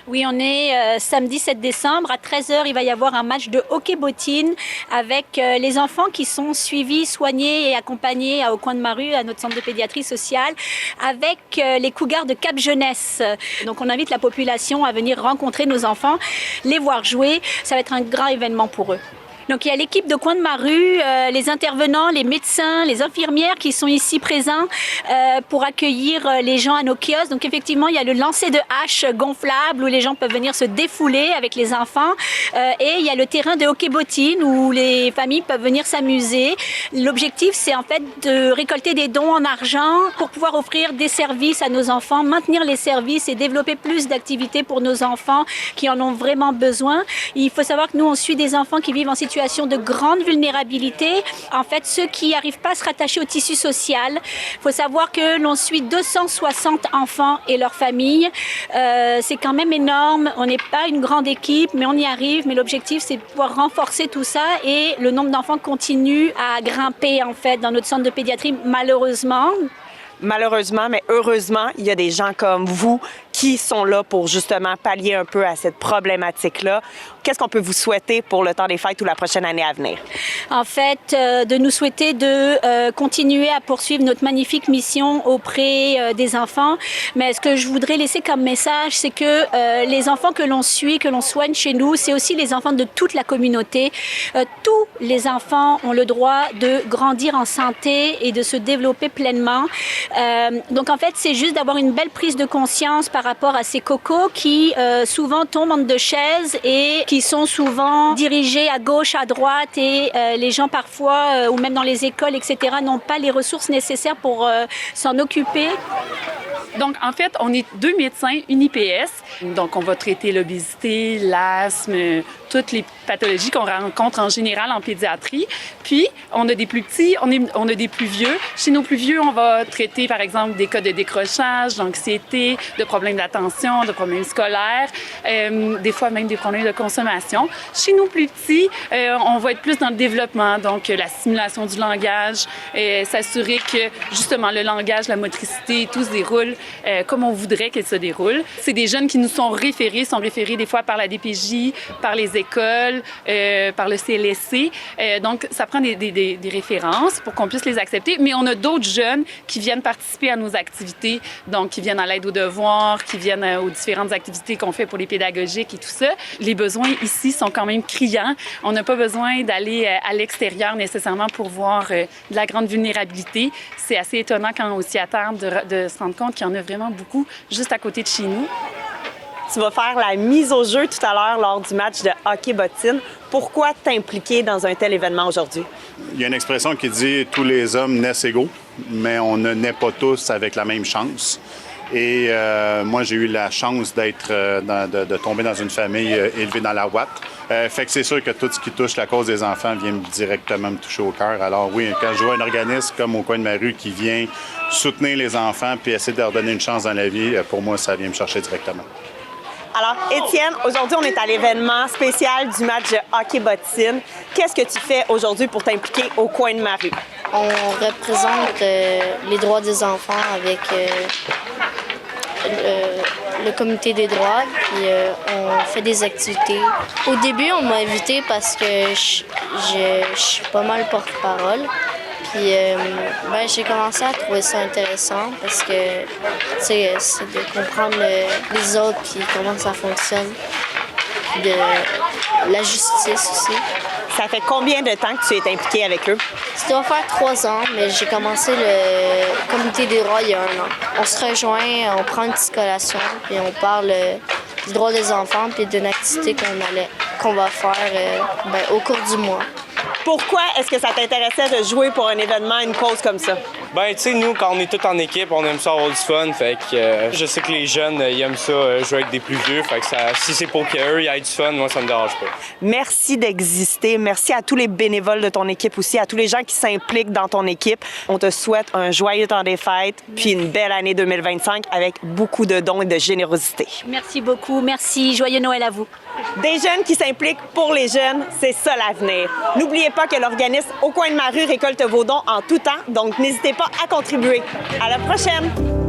Oui, on est samedi 7 décembre. À 13h, il va y avoir un match de hockey-bottine avec les enfants qui sont suivis, soignés et accompagnés au coin de ma rue, à notre centre de pédiatrie sociale, avec les Cougars de Cap Jeunesse. Donc, on invite la population à venir rencontrer nos enfants, les voir jouer. Ça va être un grand événement pour eux. Donc, il y a l'équipe de Coin de ma rue, les intervenants, les médecins, les infirmières qui sont ici présents pour accueillir les gens à nos kiosques. Donc, effectivement, il y a le lancer de haches gonflable où les gens peuvent venir se défouler avec les enfants. Et il y a le terrain de hockey-bottine où les familles peuvent venir s'amuser. L'objectif, c'est en fait de récolter des dons en argent pour pouvoir offrir des services à nos enfants, maintenir les services et développer plus d'activités pour nos enfants qui en ont vraiment besoin. Il faut savoir que nous, on suit des enfants qui vivent en situation de grande vulnérabilité. En fait, ceux qui n'arrivent pas à se rattacher au tissu social. Il faut savoir que l'on suit 260 enfants et leurs familles. C'est quand même énorme. On n'est pas une grande équipe, mais on y arrive. Mais l'objectif, c'est de pouvoir renforcer tout ça et le nombre d'enfants continue à grimper, en fait, dans notre centre de pédiatrie, malheureusement. Malheureusement, mais heureusement, il y a des gens comme vous qui sont là pour justement pallier un peu à cette problématique-là. Qu'est-ce qu'on peut vous souhaiter pour le temps des fêtes ou la prochaine année à venir? En fait, de nous souhaiter de continuer à poursuivre notre magnifique mission auprès des enfants. Mais ce que je voudrais laisser comme message, c'est que les enfants que l'on suit, que l'on soigne chez nous, c'est aussi les enfants de toute la communauté. Tous les enfants ont le droit de grandir en santé et de se développer pleinement. Donc, en fait, c'est juste d'avoir une belle prise de conscience par rapport à ces cocos qui souvent tombent en de chaises et qui sont souvent dirigés à gauche, à droite et les gens parfois, ou même dans les écoles, etc., n'ont pas les ressources nécessaires pour s'en occuper. Donc, en fait, on est 2 médecins, une IPS. Donc, on va traiter l'obésité, l'asthme, toutes les pathologies qu'on rencontre en général en pédiatrie. Puis, on a des plus petits, on a des plus vieux. Chez nos plus vieux, on va traiter, par exemple, des cas de décrochage, d'anxiété, de problèmes d'attention, de problèmes scolaires, des fois même des problèmes de consommation. Chez nos plus petits, on va être plus dans le développement, donc la stimulation du langage, s'assurer que, justement, le langage, la motricité, tout se déroule comme on voudrait qu'elle se déroule. C'est des jeunes qui nous sont référés des fois par la DPJ, par les écoles, par le CLSC. Donc, ça prend des références pour qu'on puisse les accepter. Mais on a d'autres jeunes qui viennent participer à nos activités, donc qui viennent à l'aide aux devoirs, qui viennent aux différentes activités qu'on fait pour les pédagogiques et tout ça. Les besoins ici sont quand même criants. On n'a pas besoin d'aller à l'extérieur nécessairement pour voir de la grande vulnérabilité. C'est assez étonnant quand on s'y attarde de se rendre compte qu'il y en a vraiment beaucoup juste à côté de chez nous. Tu vas faire la mise au jeu tout à l'heure lors du match de hockey-bottine. Pourquoi t'impliquer dans un tel événement aujourd'hui? Il y a une expression qui dit « tous les hommes naissent égaux », mais on ne naît pas tous avec la même chance. Et moi, j'ai eu la chance de tomber dans une famille élevée dans la Ouate. Fait que c'est sûr que tout ce qui touche la cause des enfants vient directement me toucher au cœur. Alors oui, quand je vois un organisme comme au coin de ma rue qui vient soutenir les enfants puis essayer de leur donner une chance dans la vie, pour moi, ça vient me chercher directement. Alors, Étienne, aujourd'hui, on est à l'événement spécial du match de hockey-bottine. Qu'est-ce que tu fais aujourd'hui pour t'impliquer au coin de ma rue? On représente les droits des enfants avec le comité des droits, puis on fait des activités. Au début, on m'a invité parce que je suis pas mal porte-parole. Puis j'ai commencé à trouver ça intéressant parce que c'est de comprendre les autres puis comment ça fonctionne. Puis de la justice aussi. Ça fait combien de temps que tu es impliqué avec eux? Ça doit faire 3 ans, mais j'ai commencé le comité des droits il y a 1 an. On se rejoint, on prend une petite collation, puis on parle du droit des enfants puis d'une activité qu'on va faire au cours du mois. Pourquoi est-ce que ça t'intéressait de jouer pour un événement, une cause comme ça? Ben, tu sais, nous, quand on est tous en équipe, on aime ça avoir du fun. Fait que je sais que les jeunes, ils aiment ça jouer avec des plus vieux. Fait que si c'est pour qu'eux aient du fun, moi, ça me dérange pas. Merci d'exister. Merci à tous les bénévoles de ton équipe aussi, à tous les gens qui s'impliquent dans ton équipe. On te souhaite un joyeux temps des fêtes, puis une belle année 2025 avec beaucoup de dons et de générosité. Merci beaucoup. Merci. Joyeux Noël à vous. Des jeunes qui s'impliquent pour les jeunes, c'est ça l'avenir. N'oubliez pas que l'organisme Au coin de ma rue récolte vos dons en tout temps, donc n'hésitez pas à contribuer. À la prochaine!